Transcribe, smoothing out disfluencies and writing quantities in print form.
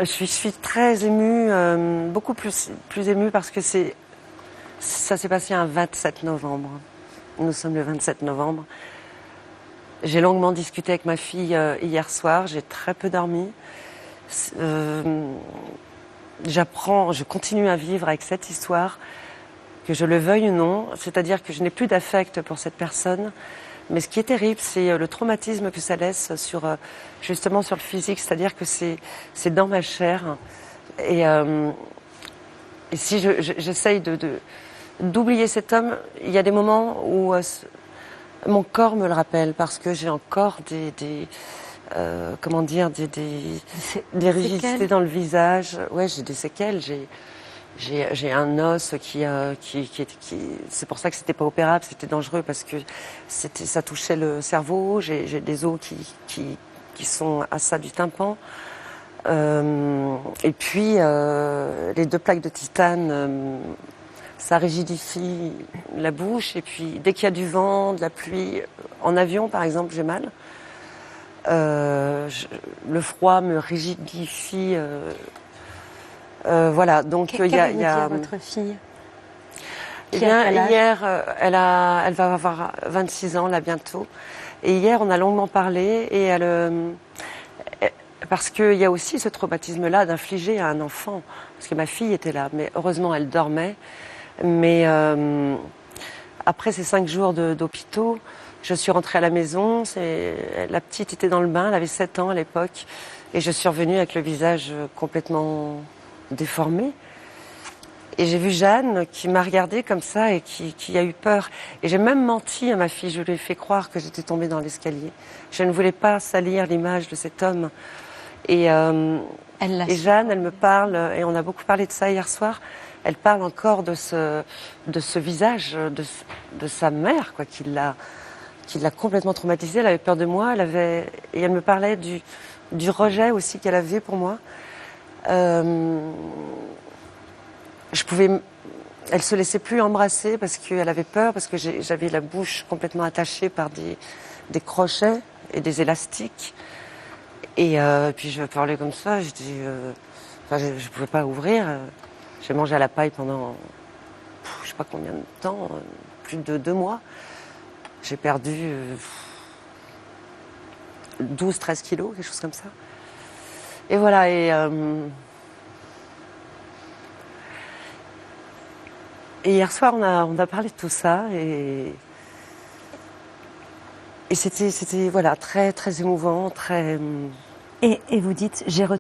Je suis très émue, beaucoup plus émue parce que ça s'est passé un 27 novembre. Nous sommes le 27 novembre. J'ai longuement discuté avec ma fille hier soir, j'ai très peu dormi. Je continue à vivre avec cette histoire, que je le veuille ou non, c'est-à-dire que je n'ai plus d'affect pour cette personne. Mais ce qui est terrible, c'est le traumatisme que ça laisse justement sur le physique, c'est-à-dire que c'est dans ma chair. Et si j'essaye d'oublier cet homme, il y a des moments où mon corps me le rappelle, parce que j'ai encore des rigidités dans le visage. Ouais, j'ai des séquelles. J'ai un os qui c'est pour ça que c'était pas opérable, c'était dangereux parce que ça touchait le cerveau. J'ai des os qui sont à ça du tympan. Et puis les 2 plaques de titane, ça rigidifie la bouche. Et puis dès qu'il y a du vent, de la pluie, en avion par exemple, j'ai mal. Le froid me rigidifie. Voilà, donc il y a votre fille. Eh bien, hier, elle va avoir 26 ans là bientôt. Et hier, on a longuement parlé et parce qu'il y a aussi ce traumatisme-là d'infliger à un enfant. Parce que ma fille était là, mais heureusement, elle dormait. Mais après ces 5 jours d'hôpitaux, je suis rentrée à la maison. La petite était dans le bain, elle avait 7 ans à l'époque. Et je suis revenue avec le visage complètement déformée. Et j'ai vu Jeanne qui m'a regardée comme ça et qui a eu peur. Et j'ai même menti à ma fille, je lui ai fait croire que j'étais tombée dans l'escalier. Je ne voulais pas salir l'image de cet homme. Et Jeanne, elle me parle, et on a beaucoup parlé de ça hier soir, elle parle encore de ce visage, de sa mère, quoi, qui l'a complètement traumatisée. Elle avait peur de moi, et elle me parlait du rejet aussi qu'elle avait pour moi. Elle se laissait plus embrasser parce qu'elle avait peur, parce que j'avais la bouche complètement attachée par des crochets et des élastiques. Et puis je parlais comme ça, je pouvais pas ouvrir. J'ai mangé à la paille pendant, je sais pas combien de temps, plus de 2 mois. J'ai perdu 12-13 kilos, quelque chose comme ça. Et voilà, et hier soir, on a parlé de tout ça et c'était voilà, très, très émouvant, très... Et vous dites, j'ai retrouvé